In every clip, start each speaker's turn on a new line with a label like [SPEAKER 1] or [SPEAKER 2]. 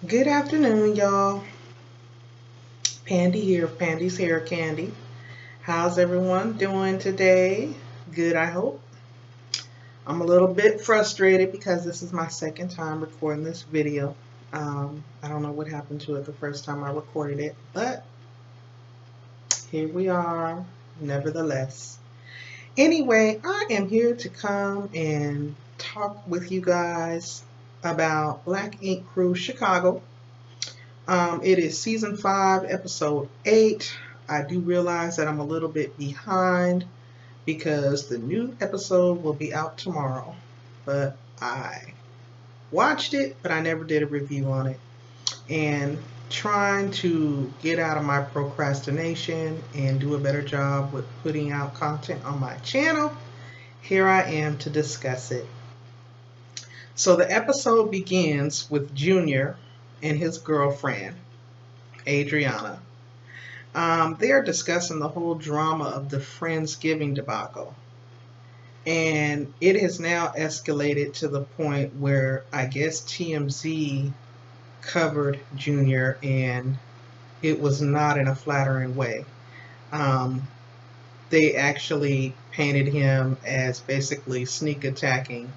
[SPEAKER 1] Good afternoon, y'all. Pandy here of Pandy's Hair Candy. How's everyone doing today? Good, I hope. I'm a little bit frustrated because this is my second time recording this video. I don't know what happened to it the first time I recorded it, but here we are, nevertheless. Anyway, I am here to come and talk with you guys about Black Ink Crew Chicago. It is season 5, episode 8. I do realize that I'm a little bit behind because the new episode will be out tomorrow. But I watched it, but I never did a review on it. And trying to get out of my procrastination and do a better job with putting out content on my channel, here I am to discuss it. So the episode begins with Junior and his girlfriend, Adriana. They are discussing the whole drama of the Friendsgiving debacle. And it has now escalated to the point where I guess TMZ covered Junior and it was not in a flattering way. They actually painted him as basically sneak attacking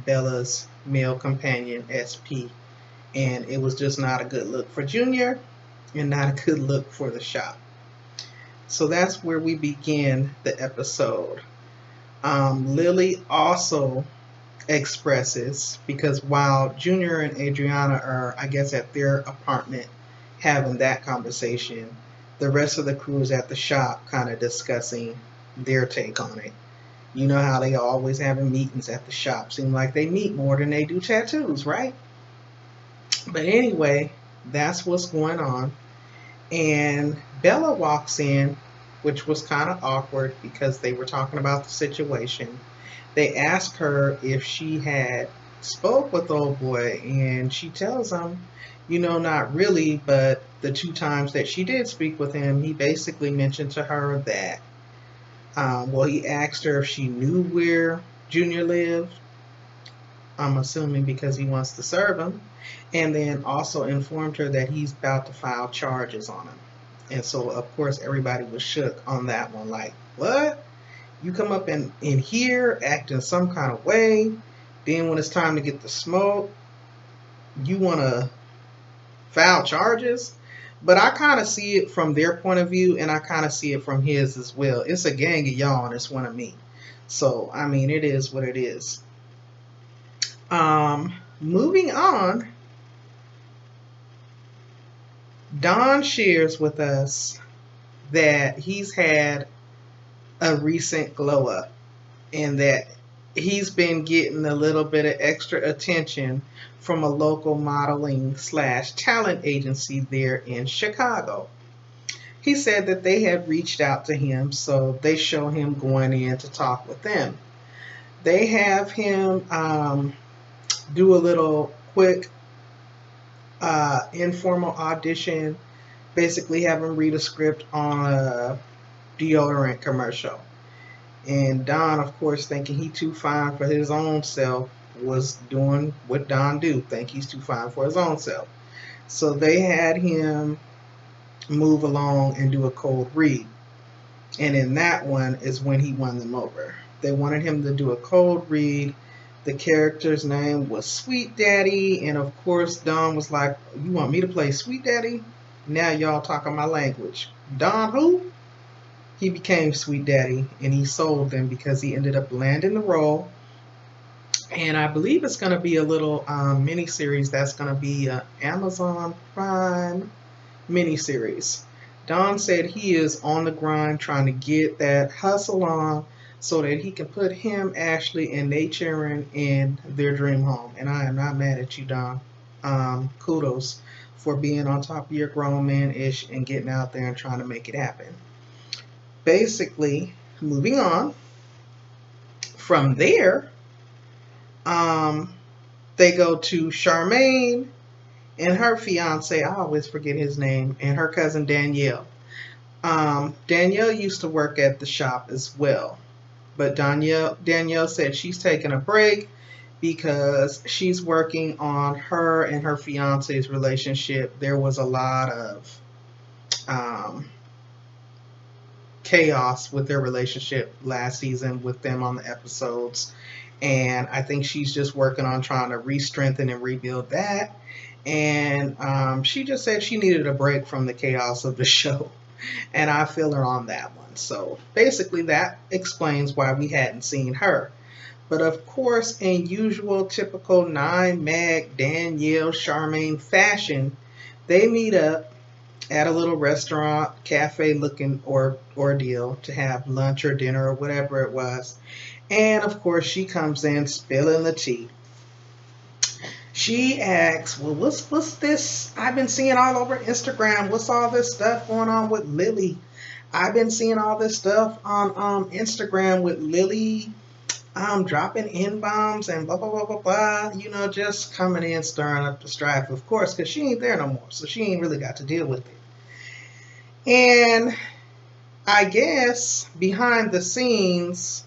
[SPEAKER 1] Bella's male companion, SP. And it was just not a good look for Junior and not a good look for the shop. So that's where we begin the episode. Lily also expresses, because while Junior and Adriana are, I guess, at their apartment having that conversation, the rest of the crew is at the shop kind of discussing their take on it. You know how they always having meetings at the shop. Seem like they meet more than they do tattoos, right? But anyway, that's what's going on. And Bella walks in, which was kind of awkward because they were talking about the situation. They ask her if she had spoke with old boy, and she tells them, not really, but the 2 times that she did speak with him, he basically mentioned to her that, he asked her if she knew where Junior lived. I'm assuming because he wants to serve him. And then also informed her that he's about to file charges on him. And so, of course, everybody was shook on that one. Like, what? You come up in here acting some kind of way. Then when it's time to get the smoke, you want to file charges? But I kind of see it from their point of view, and I kind of see it from his as well. It's a gang of y'all, and it's one of me. So, I mean, it is what it is. Moving on, Don shares with us that he's had a recent glow up and that he's been getting a little bit of extra attention from a local modeling / talent agency there in Chicago. He said that they had reached out to him, so they show him going in to talk with them. They have him do a little quick informal audition, basically have him read a script on a deodorant commercial. And Don, of course, thinking he too fine for his own self, was doing what Don do, think he's too fine for his own self. So they had him move along and do a cold read. And in that one is when he won them over. They wanted him to do a cold read. The character's name was Sweet Daddy, and of course Don was like, you want me to play Sweet Daddy? Now y'all talking my language. Don who? He became Sweet Daddy, and he sold them because he ended up landing the role. And I believe it's going to be a little mini-series that's going to be an Amazon Prime mini-series. Don said he is on the grind trying to get that hustle on so that he can put him, Ashley, and Nate Sharon in their dream home. And I am not mad at you, Don. Kudos for being on top of your grown man-ish and getting out there and trying to make it happen. Basically, moving on, from there, they go to Charmaine and her fiance, I always forget his name, and her cousin Danielle. Danielle used to work at the shop as well. But Danielle said she's taking a break because she's working on her and her fiance's relationship. There was a lot of um, chaos with their relationship last season with them on the episodes. And I think she's just working on trying to re-strengthen and rebuild that. And she just said she needed a break from the chaos of the show. And I feel her on that one. So basically that explains why we hadn't seen her. But of course, in usual typical 9, Meg, Danielle, Charmaine fashion, they meet up at a little restaurant, cafe looking ordeal to have lunch or dinner or whatever it was. And of course, she comes in spilling the tea. She asks, well, what's this? I've been seeing all over Instagram. What's all this stuff going on with Lily? I've been seeing all this stuff on Instagram with Lily dropping N-bombs and blah, blah, blah, blah, blah. You know, just coming in, stirring up the strife, of course, because she ain't there no more. So she ain't really got to deal with it. And I guess behind the scenes,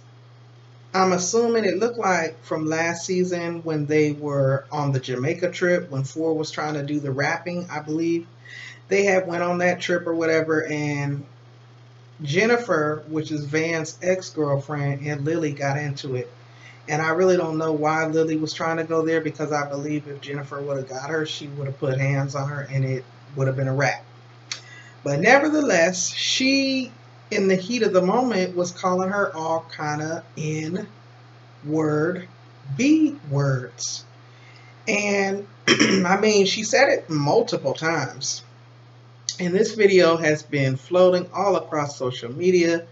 [SPEAKER 1] I'm assuming it looked like from last season when they were on the Jamaica trip, when Four was trying to do the rapping, I believe. They had went on that trip or whatever, and Jennifer, which is Van's ex-girlfriend, and Lily got into it. And I really don't know why Lily was trying to go there, because I believe if Jennifer would have got her, she would have put hands on her and it would have been a wrap. But nevertheless, she, in the heat of the moment, was calling her all kind of N-word B words. And I mean, she said it multiple times. And this video has been floating all across social media,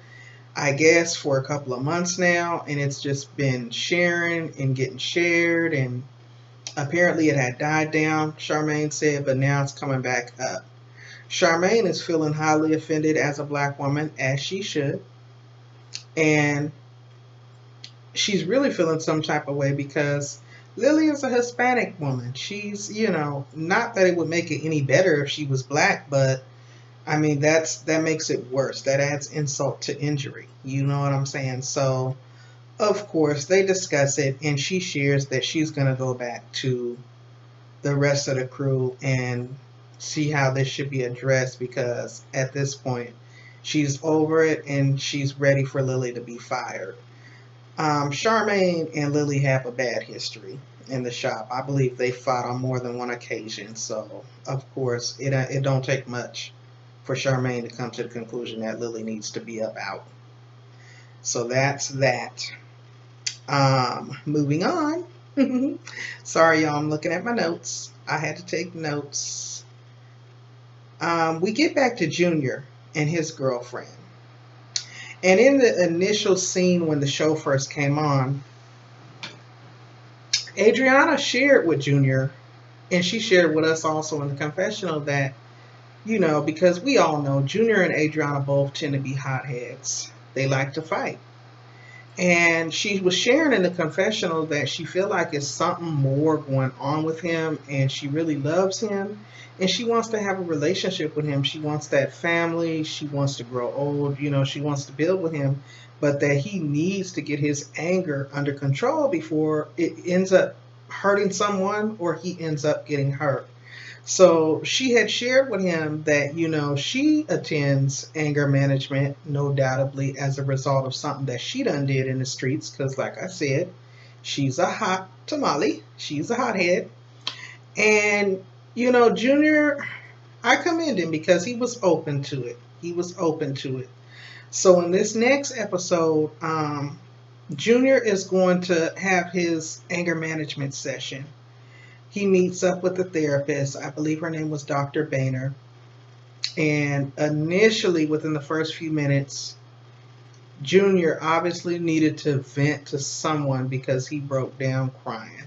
[SPEAKER 1] I guess, for a couple of months now. And it's just been sharing and getting shared. And apparently it had died down, Charmaine said, but now it's coming back up. Charmaine is feeling highly offended as a black woman, as she should. And she's really feeling some type of way because Lily is a Hispanic woman. She's, you know, not that it would make it any better if she was black, but I mean, that makes it worse. That adds insult to injury. You know what I'm saying? So, of course, they discuss it, and she shares that she's going to go back to the rest of the crew and see how this should be addressed, because at this point she's over it and she's ready for Lily to be fired. Charmaine and Lily have a bad history in the shop. I believe they fought on more than one occasion, so of course it don't take much for Charmaine to come to the conclusion that Lily needs to be up out. So that's that. Moving on. Sorry y'all, I'm looking at my notes. I had to take notes. We get back to Junior and his girlfriend. And in the initial scene when the show first came on, Adriana shared with Junior, and she shared with us also in the confessional, that, you know, because we all know Junior and Adriana both tend to be hotheads. They like to fight. And she was sharing in the confessional that she feel like it's something more going on with him, and she really loves him, and she wants to have a relationship with him. She wants that family. She wants to grow old. You know, she wants to build with him, but that he needs to get his anger under control before it ends up hurting someone or he ends up getting hurt. So she had shared with him that, you know, she attends anger management, no doubtably, as a result of something that she done did in the streets. Because like I said, she's a hot tamale. She's a hothead. And, you know, Junior, I commend him because he was open to it. He was open to it. So in this next episode, Junior is going to have his anger management session. He meets up with the therapist. I believe her name was Dr. Boehner. And initially, within the first few minutes, Junior obviously needed to vent to someone because he broke down crying.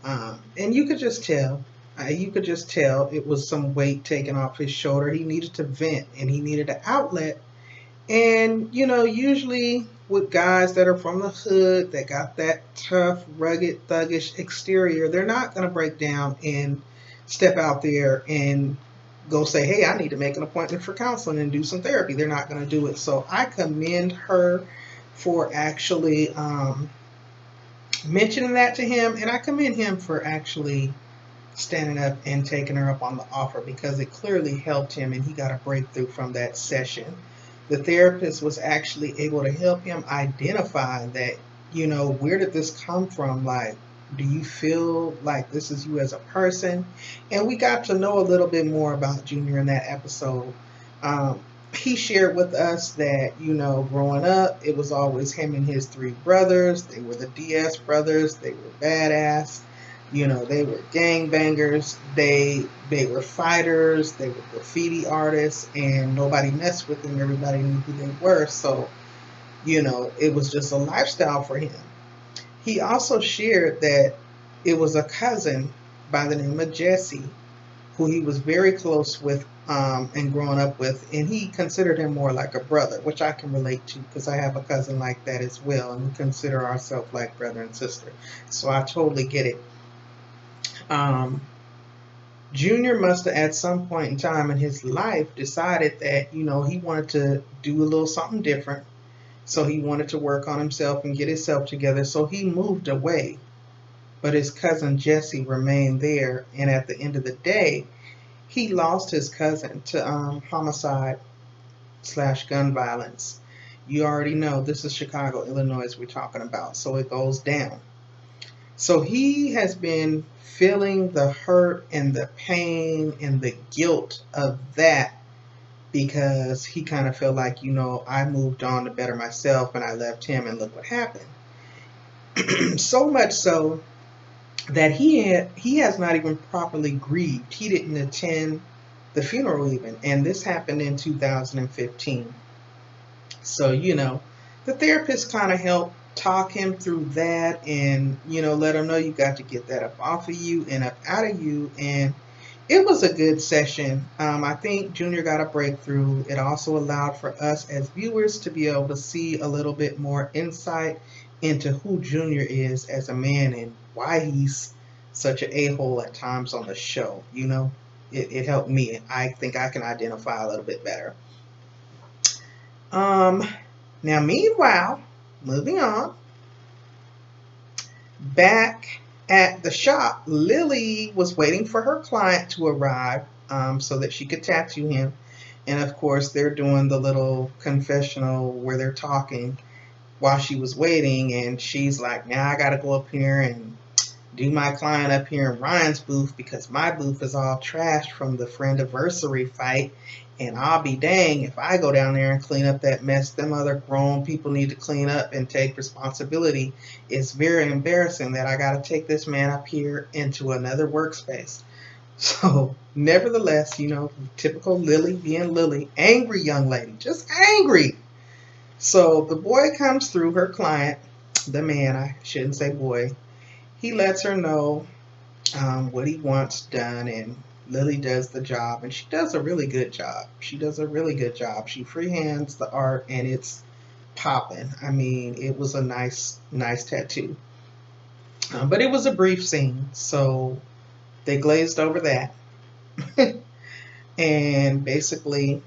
[SPEAKER 1] And you could just tell. It was some weight taken off his shoulder. He needed to vent and he needed an outlet. And, you know, usually with guys that are from the hood, that got that tough, rugged, thuggish exterior, they're not going to break down and step out there and go say, hey, I need to make an appointment for counseling and do some therapy. They're not going to do it. So I commend her for actually mentioning that to him, and I commend him for actually standing up and taking her up on the offer, because it clearly helped him and he got a breakthrough from that session. The therapist was actually able to help him identify that, where did this come from? Like, do you feel like this is you as a person? And we got to know a little bit more about Junior in that episode. He shared with us that, growing up, it was always him and his three brothers. They were the DS brothers. They were badass. They were gangbangers. They were fighters. They were graffiti artists, and nobody messed with them. Everybody knew who they were. So, it was just a lifestyle for him. He also shared that it was a cousin by the name of Jesse who he was very close with and growing up with, and he considered him more like a brother, which I can relate to because I have a cousin like that as well, and we consider ourselves like brother and sister. So I totally get it. Junior must have at some point in time in his life decided that, he wanted to do a little something different. So he wanted to work on himself and get himself together. So he moved away. But his cousin Jesse remained there. And at the end of the day, he lost his cousin to homicide/gun violence. You already know this is Chicago, Illinois we're talking about. So it goes down. So he has been feeling the hurt and the pain and the guilt of that, because he kind of felt like, I moved on to better myself and I left him, and look what happened. So much so that he has not even properly grieved. He didn't attend the funeral even, and this happened in 2015. So, the therapist kind of helped talk him through that, and let him know you got to get that up off of you and up out of you. And it was a good session. I think Junior got a breakthrough. It also allowed for us as viewers to be able to see a little bit more insight into who Junior is as a man and why he's such an a-hole at times on the show. It helped me. I think I can identify a little bit better. Now, meanwhile, moving on, back at the shop, Lily was waiting for her client to arrive so that she could tattoo him. And of course, they're doing the little confessional where they're talking while she was waiting. And she's like, now I got to go up here and do my client up here in Ryan's booth, because my booth is all trashed from the Friendiversary fight. And I'll be dang if I go down there and clean up that mess. Them other grown people need to clean up and take responsibility. It's very embarrassing that I got to take this man up here into another workspace. So, nevertheless, typical Lily being Lily, angry young lady, just angry. So the boy comes through, her client, the man, I shouldn't say boy. He lets her know what he wants done, and Lily does the job, and she does a really good job. She freehands the art, and it's popping. I mean, it was a nice tattoo. But it was a brief scene, so they glazed over that. And basically,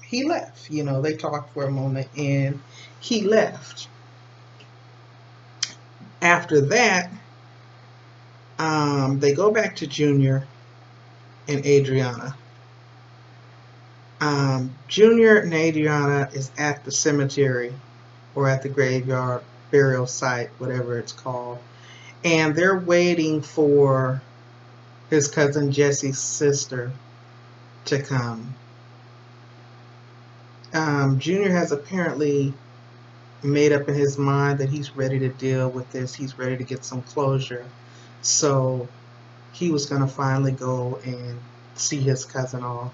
[SPEAKER 1] he left. They talked for a moment, and he left. After that, they go back to Junior and Adriana. Junior and Adriana is at the cemetery or at the graveyard burial site, whatever it's called, and they're waiting for his cousin Jesse's sister to come. Junior has apparently made up in his mind that he's ready to deal with this. He's ready to get some closure. So he was going to finally go and see his cousin off.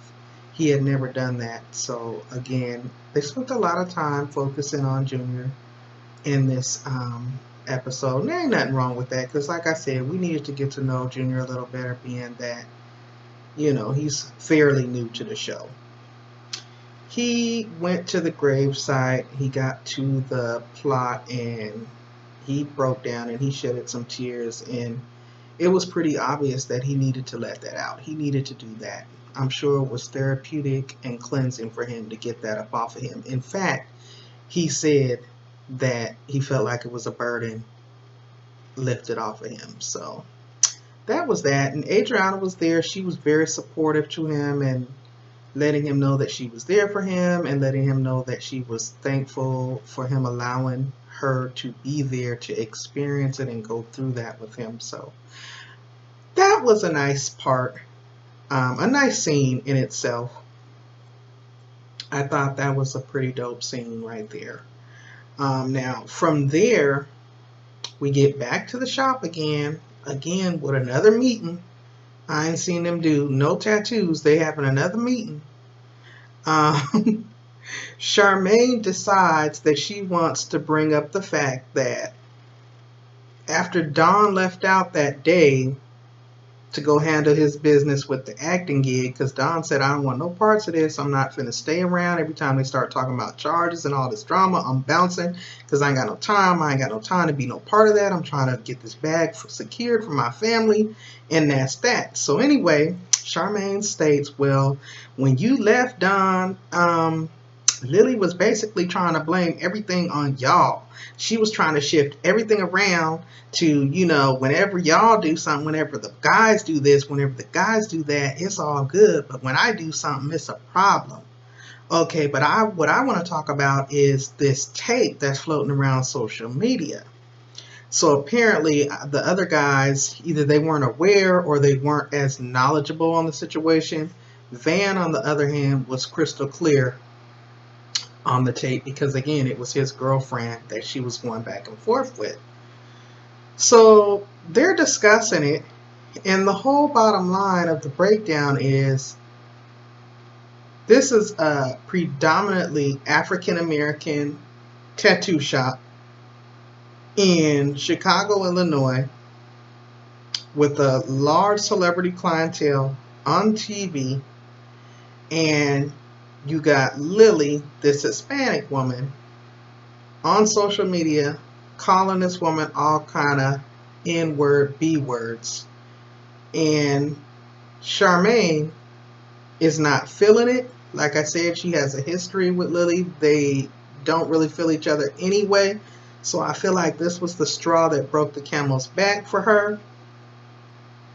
[SPEAKER 1] He had never done that. So again, they spent a lot of time focusing on Junior in this episode. And there ain't nothing wrong with that, because like I said, we needed to get to know Junior a little better, being that, he's fairly new to the show. He went to the gravesite, he got to the plot, and he broke down and he shedded some tears, and it was pretty obvious that he needed to let that out. He needed to do that. I'm sure it was therapeutic and cleansing for him to get that up off of him. In fact, he said that he felt like it was a burden lifted off of him. So that was that. And Adriana was there. She was very supportive to him and letting him know that she was there for him and letting him know that she was thankful for him allowing her to be there to experience it and go through that with him. So that was a nice part, a nice scene in itself. I thought that was a pretty dope scene right there. Now from there, we get back to the shop again with another meeting. I ain't seen them do no tattoos. They having another meeting. Charmaine decides that she wants to bring up the fact that after Don left out that day to go handle his business with the acting gig, because Don said, I don't want no parts of this. I'm not finna stay around. Every time they start talking about charges and all this drama, I'm bouncing because I ain't got no time. I ain't got no time to be no part of that. I'm trying to get this bag secured for my family, and that's that. So anyway, Charmaine states, well, when you left Don, Lily was basically trying to blame everything on y'all. She was trying to shift everything around to, you know, whenever y'all do something, whenever the guys do this, whenever the guys do that, it's all good. But when I do something, it's a problem. Okay, but what I want to talk about is this tape that's floating around social media. So apparently the other guys, either they weren't aware or they weren't as knowledgeable on the situation. Van, on the other hand, was crystal clear on the tape because, again, it was his girlfriend that she was going back and forth with. So they're discussing it, and the whole bottom line of the breakdown is this is a predominantly African-American tattoo shop in Chicago, Illinois, with a large celebrity clientele on TV, and you got Lily, this Hispanic woman, on social media calling this woman all kind of N-word, B-words. And Charmaine is not feeling it. Like I said, she has a history with Lily. They don't really feel each other anyway. So I feel like this was the straw that broke the camel's back for her.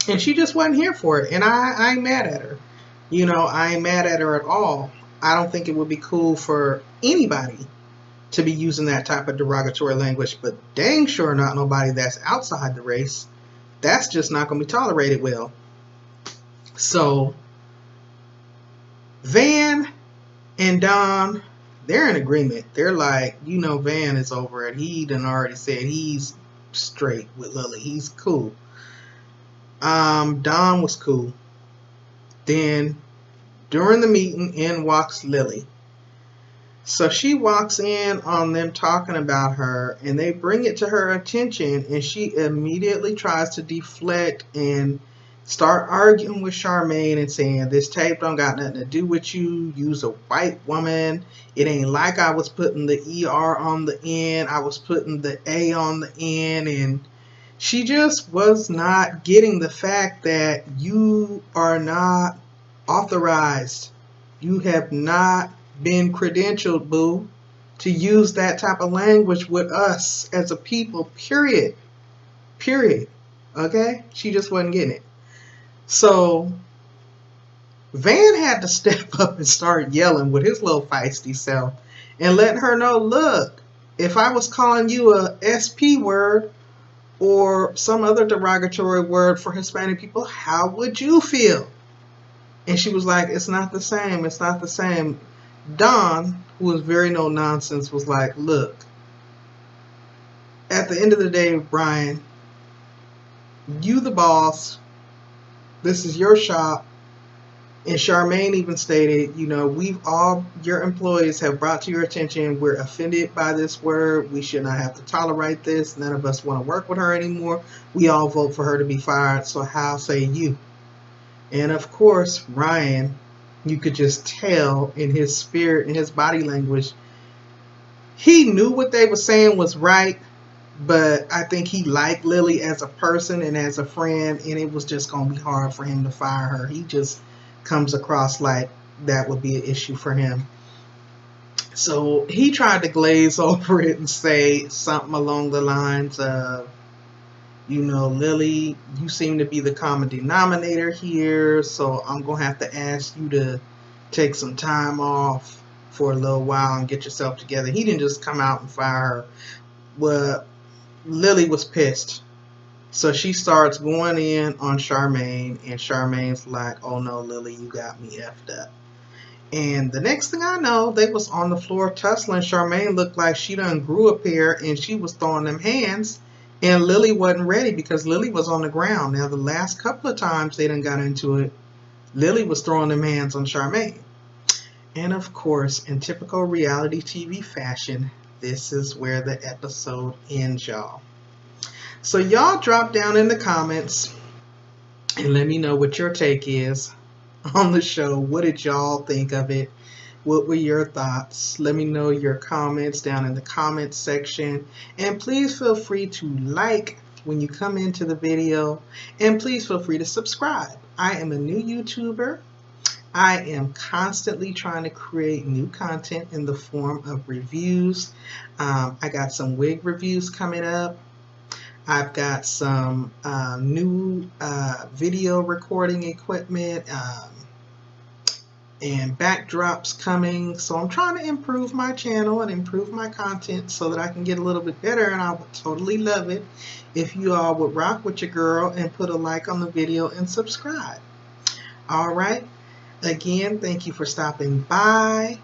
[SPEAKER 1] And she just wasn't here for it. And I ain't mad at her. You know, I ain't mad at her at all. I don't think it would be cool for anybody to be using that type of derogatory language, but dang sure not nobody that's outside the race. That's just not going to be tolerated well. So Van and Don, they're in agreement. They're like, you know, Van is over it. He done already said he's straight with Lily. He's cool. Don was cool. Then during the meeting, in walks Lily. So she walks in on them talking about her, and they bring it to her attention, and she immediately tries to deflect and start arguing with Charmaine and saying, this tape don't got nothing to do with you. You's a white woman. It ain't like I was putting the ER on the end. I was putting the A on the end. And she just was not getting the fact that you are not authorized. You have not been credentialed, boo, to use that type of language with us as a people, period. Okay? She just wasn't getting it. So Van had to step up and start yelling with his little feisty self and letting her know, look, if I was calling you a SP word or some other derogatory word for Hispanic people, how would you feel? And she was like, it's not the same. It's not the same. Don, who was very no nonsense, was like, look, at the end of the day, Brian, you the boss. This is your shop. And Charmaine even stated, you know, your employees have brought to your attention, we're offended by this word. We should not have to tolerate this. None of us want to work with her anymore. We all vote for her to be fired. So how say you? And of course, Ryan, you could just tell in his spirit and his body language, he knew what they were saying was right, but I think he liked Lily as a person and as a friend, and it was just going to be hard for him to fire her. He just comes across like that would be an issue for him. So he tried to glaze over it and say something along the lines of, you know, Lily, you seem to be the common denominator here, so I'm going to have to ask you to take some time off for a little while and get yourself together. He didn't just come out and fire her. Well, Lily was pissed. So she starts going in on Charmaine, and Charmaine's like, oh no, Lily, you got me effed up. And the next thing I know, they was on the floor tussling. Charmaine looked like she done grew a pair, and she was throwing them hands. And Lily wasn't ready because Lily was on the ground. Now, the last couple of times they done got into it, Lily was throwing them hands on Charmaine. And of course, in typical reality TV fashion, this is where the episode ends, y'all. So y'all drop down in the comments and let me know what your take is on the show. What did y'all think of it? What were your thoughts? Let me know your comments down in the comments section. And please feel free to like when you come into the video. And please feel free to subscribe. I am a new YouTuber. I am constantly trying to create new content in the form of reviews. I got some wig reviews coming up. I've got some new video recording equipment and backdrops coming. So I'm trying to improve my channel and improve my content so that I can get a little bit better, and I would totally love it if you all would rock with your girl and put a like on the video and subscribe. All right. Again, thank you for stopping by.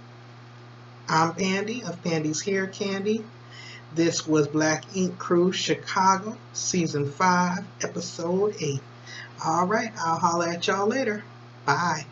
[SPEAKER 1] I'm Pandy of Pandy's Hair Candy. This was Black Ink Crew Chicago, Season 5, Episode 8. All right, I'll holler at y'all later. Bye.